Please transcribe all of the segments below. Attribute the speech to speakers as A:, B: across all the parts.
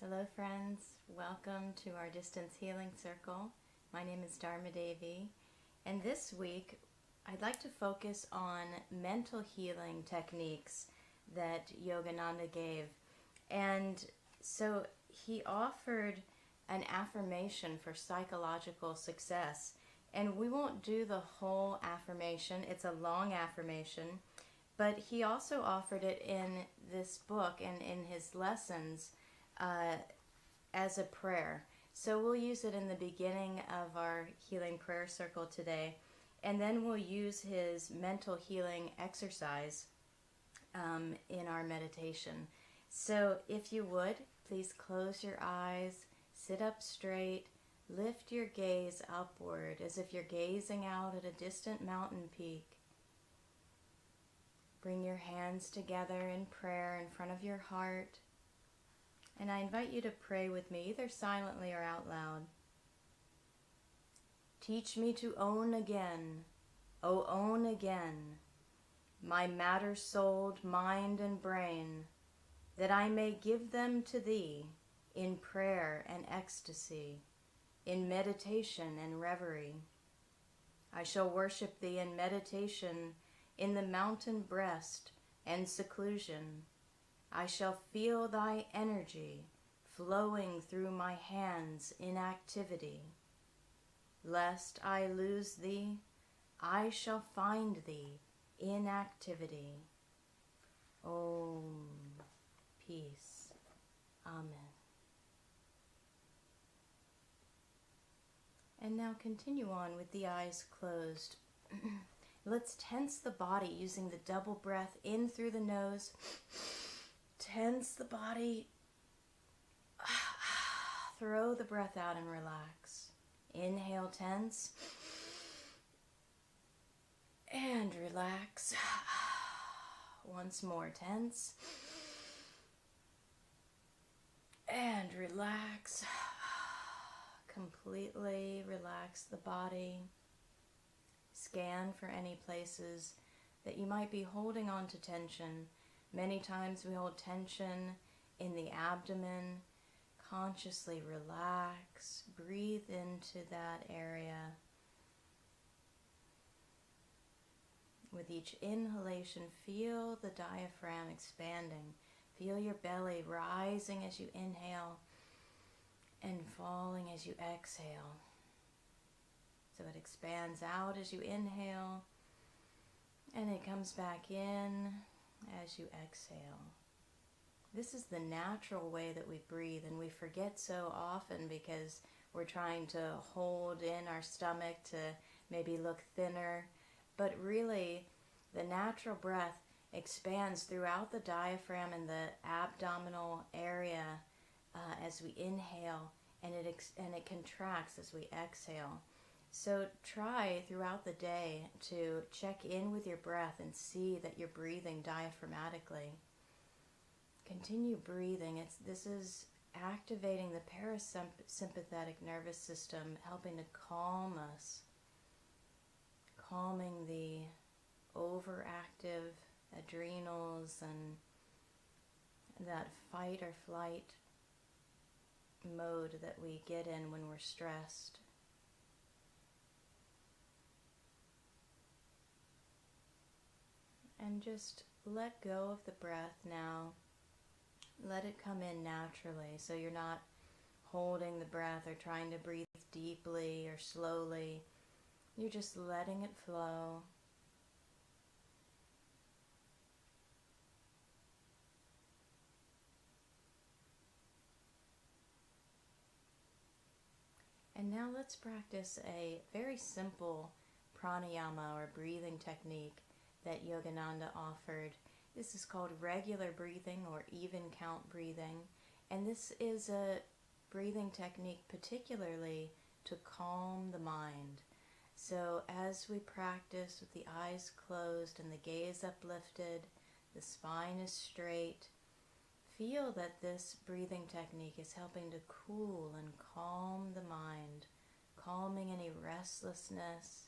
A: Hello friends, welcome to our Distance Healing Circle. My name is Dharma Devi, and this week I'd like to focus on mental healing techniques that Yogananda gave. And so he offered an affirmation for psychological success. And we won't do the whole affirmation, it's a long affirmation, but he also offered it in this book and in his lessons as a prayer. So we'll use it in the beginning of our healing prayer circle today, and then we'll use his mental healing exercise in our meditation. So if you would, please close your eyes, sit up straight, lift your gaze upward as if you're gazing out at a distant mountain peak. Bring your hands together in prayer in front of your heart. And I invite you to pray with me, either silently or out loud. Teach me to own again, oh own again, my matter-souled mind and brain, that I may give them to Thee in prayer and ecstasy, in meditation and reverie. I shall worship Thee in meditation in the mountain breast and seclusion. I shall feel Thy energy flowing through my hands in activity. Lest I lose Thee, I shall find Thee in activity. Om. Peace. Amen. And now continue on with the eyes closed. Let's tense the body using the double breath in through the nose. Tense the body. Throw the breath out and relax. Inhale, tense. And relax. Once more, tense. And relax. Completely relax the body. Scan for any places that you might be holding on to tension. Many times we hold tension in the abdomen. Consciously relax. Breathe into that area. With each inhalation, feel the diaphragm expanding. Feel your belly rising as you inhale and falling as you exhale. So it expands out as you inhale and it comes back in as you exhale. This is the natural way that we breathe, and we forget so often because we're trying to hold in our stomach to maybe look thinner. But really, the natural breath expands throughout the diaphragm and the abdominal area as we inhale, and it contracts as we exhale. So try throughout the day to check in with your breath and see that you're breathing diaphragmatically. Continue breathing. This is activating the parasympathetic nervous system, helping to calm us, calming the overactive adrenals and that fight or flight mode that we get in when we're stressed. And just let go of the breath now. Let it come in naturally, so you're not holding the breath or trying to breathe deeply or slowly. You're just letting it flow. And now let's practice a very simple pranayama or breathing technique that Yogananda offered. This is called regular breathing or even count breathing. And this is a breathing technique particularly to calm the mind. So as we practice with the eyes closed and the gaze uplifted, the spine is straight, feel that this breathing technique is helping to cool and calm the mind, calming any restlessness,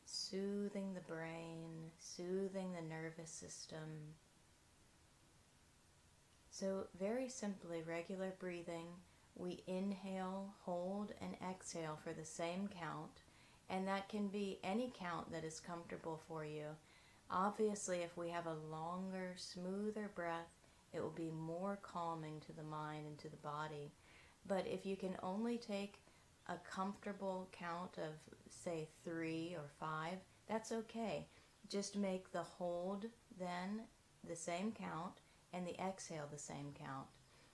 A: soothing the brain, soothing the nervous system, So very simply, regular breathing, we inhale, hold, and exhale for the same count, and that can be any count that is comfortable for you. Obviously, if we have a longer, smoother breath, it will be more calming to the mind and to the body. But if you can only take a comfortable count of, say, 3 or 5, that's okay. Just make the hold then the same count and the exhale the same count.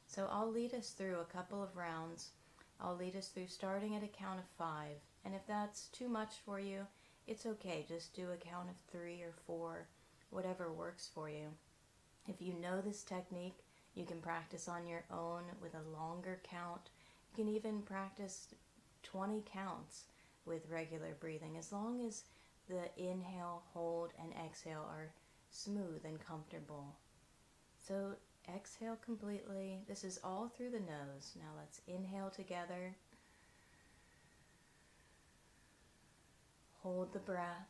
A: So I'll lead us through a couple of rounds. I'll lead us through starting at a count of 5. And if that's too much for you, it's okay. Just do a count of 3 or 4, whatever works for you. If you know this technique, you can practice on your own with a longer count. You can even practice 20 counts with regular breathing, as long as the inhale, hold, and exhale are smooth and comfortable. So exhale completely. This is all through the nose. Now let's inhale together. Hold the breath.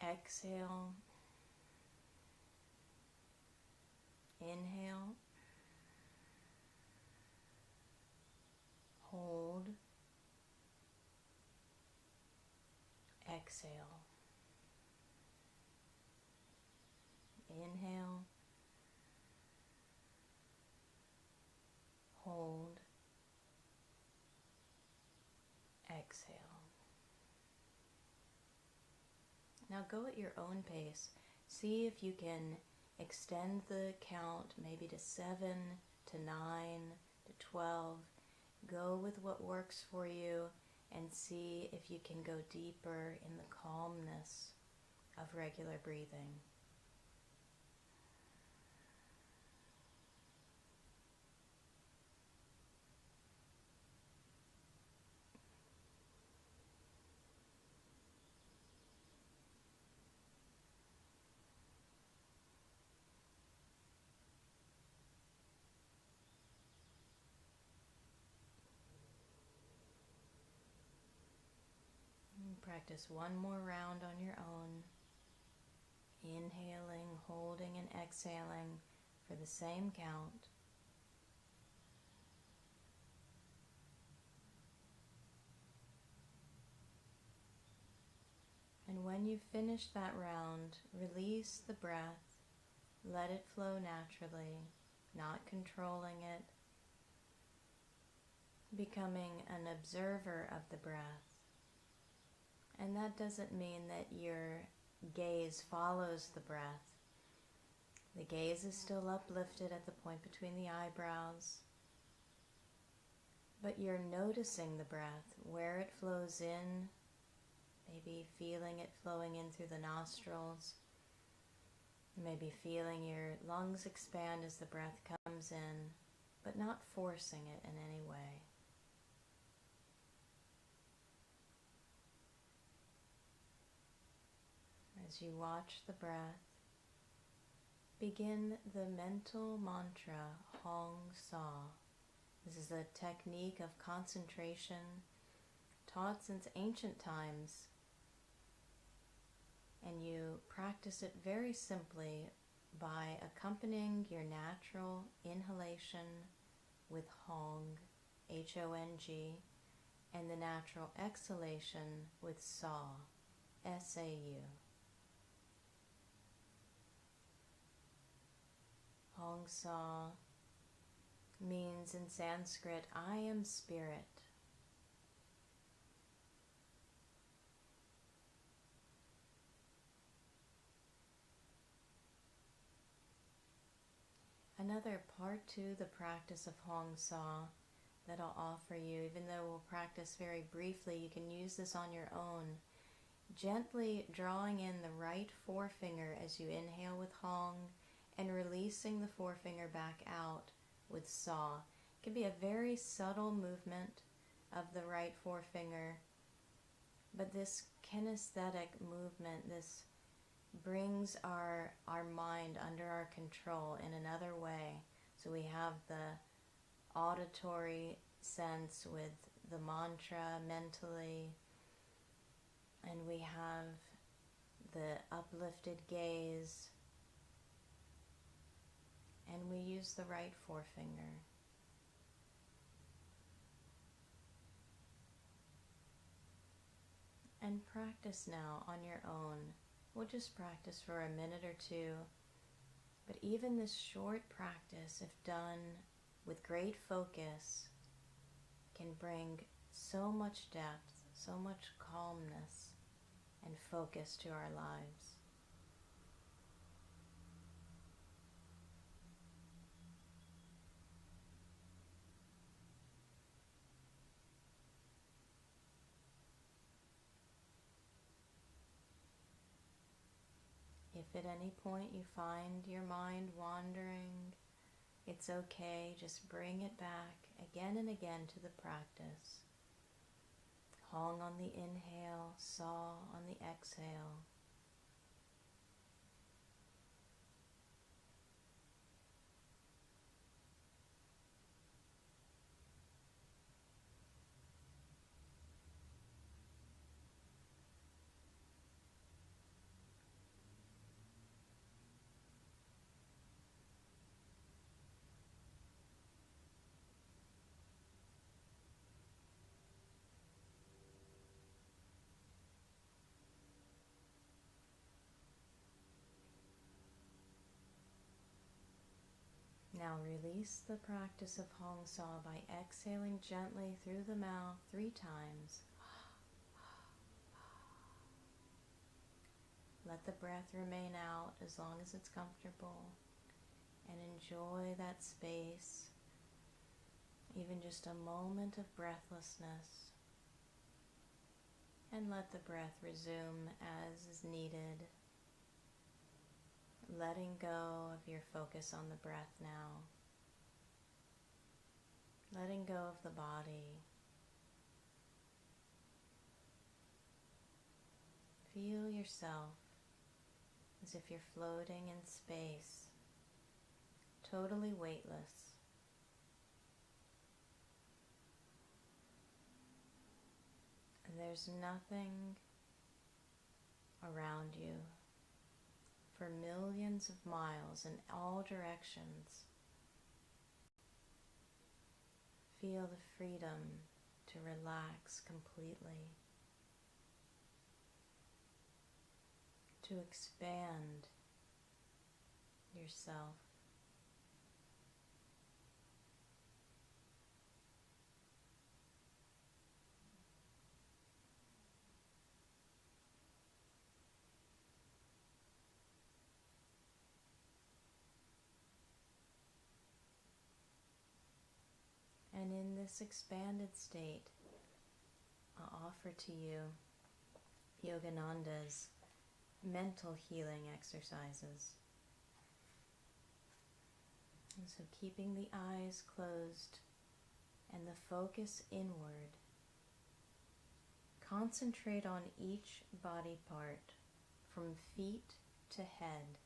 A: Exhale. Inhale. Hold. Exhale. Inhale. Hold. Exhale. Now go at your own pace. See if you can extend the count maybe to 7, to 9, to 12. Go with what works for you and see if you can go deeper in the calmness of regular breathing. Practice one more round on your own. Inhaling, holding, and exhaling for the same count. And when you've finished that round, release the breath. Let it flow naturally, not controlling it. Becoming an observer of the breath. And that doesn't mean that your gaze follows the breath. The gaze is still uplifted at the point between the eyebrows. But you're noticing the breath, where it flows in, maybe feeling it flowing in through the nostrils. Maybe feeling your lungs expand as the breath comes in, but not forcing it in any way. As you watch the breath, begin the mental mantra Hong Sa. This is a technique of concentration taught since ancient times, and you practice it very simply by accompanying your natural inhalation with Hong, H-O-N-G, and the natural exhalation with Sa, S-A-U. Hong Sa means in Sanskrit, I am spirit. Another part to the practice of Hong Sa that I'll offer you, even though we'll practice very briefly, you can use this on your own. Gently drawing in the right forefinger as you inhale with Hong, and releasing the forefinger back out with Sa. It can be a very subtle movement of the right forefinger, but this kinesthetic movement, this brings our mind under our control in another way. So we have the auditory sense with the mantra mentally, and we have the uplifted gaze and we use the right forefinger. And practice now on your own. We'll just practice for a minute or two, but even this short practice, if done with great focus, can bring so much depth, so much calmness and focus to our lives. If at any point you find your mind wandering, it's okay, just bring it back again and again to the practice. Hong on the inhale, saw on the exhale. Now release the practice of Hong Saw by exhaling gently through the mouth 3 times. Let the breath remain out as long as it's comfortable, and enjoy that space, even just a moment of breathlessness, and let the breath resume as is needed, letting go of your focus on the breath now, letting go of the body. Feel yourself as if you're floating in space, totally weightless. And there's nothing around you for millions of miles in all directions. Feel the freedom to relax completely, to expand yourself. And in this expanded state, I'll offer to you Yogananda's mental healing exercises. And so keeping the eyes closed and the focus inward, concentrate on each body part from feet to head.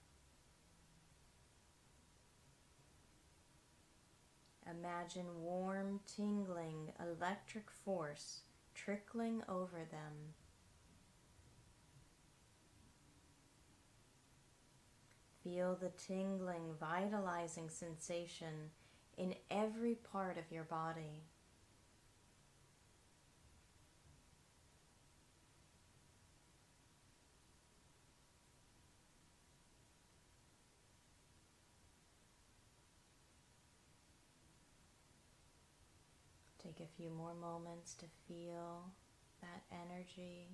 A: Imagine warm, tingling, electric force trickling over them. Feel the tingling, vitalizing sensation in every part of your body. Take a few more moments to feel that energy.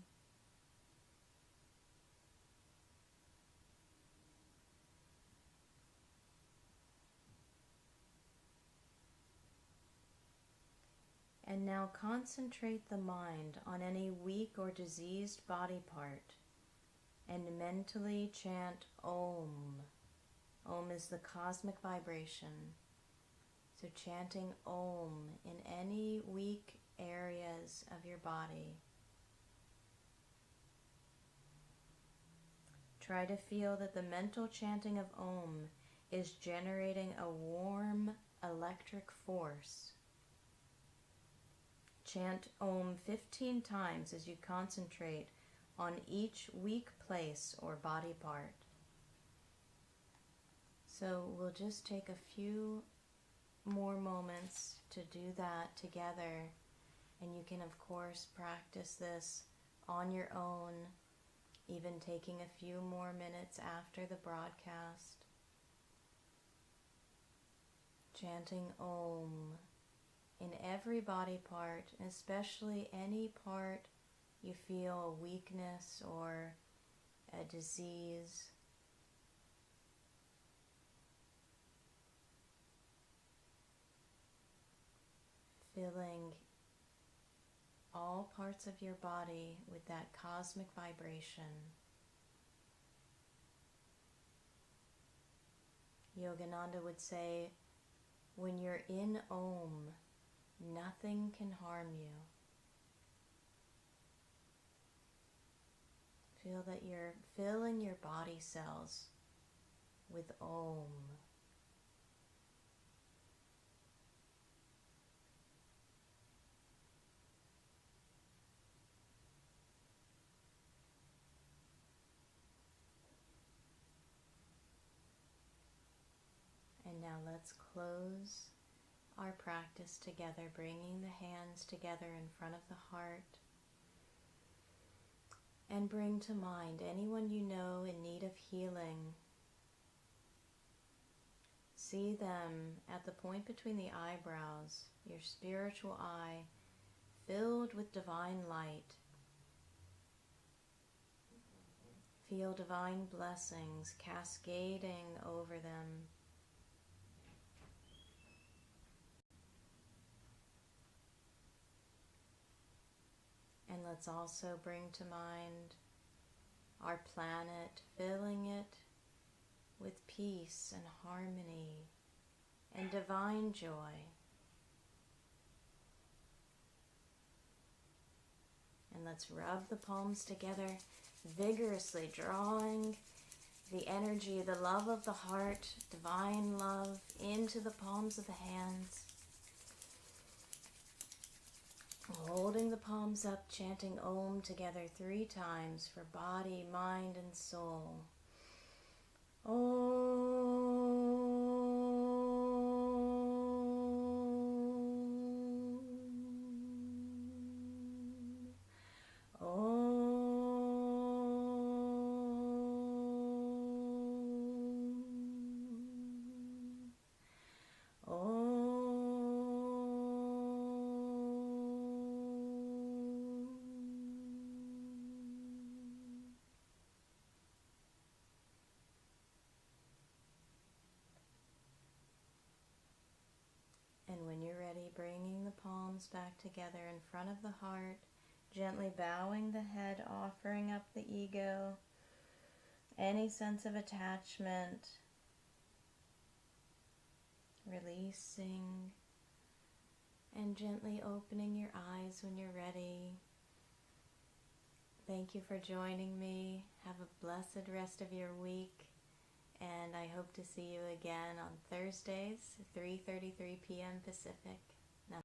A: And now concentrate the mind on any weak or diseased body part and mentally chant Om. Om is the cosmic vibration. So chanting Om in any weak areas of your body. Try to feel that the mental chanting of Om is generating a warm electric force. Chant Om 15 times as you concentrate on each weak place or body part. So we'll just take a few more moments to do that together, and you can of course practice this on your own, even taking a few more minutes after the broadcast, chanting Om in every body part, especially any part you feel a weakness or a disease. Filling all parts of your body with that cosmic vibration. Yogananda would say, when you're in Om, nothing can harm you. Feel that you're filling your body cells with Om. And now let's close our practice together, bringing the hands together in front of the heart. And bring to mind anyone you know in need of healing. See them at the point between the eyebrows, your spiritual eye, filled with divine light. Feel divine blessings cascading over them. And let's also bring to mind our planet, filling it with peace and harmony and divine joy. And let's rub the palms together vigorously, drawing the energy, the love of the heart, divine love, into the palms of the hands. Holding the palms up, chanting Om together 3 times for body, mind, and soul. And when you're ready, bringing the palms back together in front of the heart, gently bowing the head, offering up the ego, any sense of attachment, releasing, and gently opening your eyes when you're ready. Thank you for joining me. Have a blessed rest of your week. And I hope to see you again on Thursdays, 3:33 p.m. Pacific.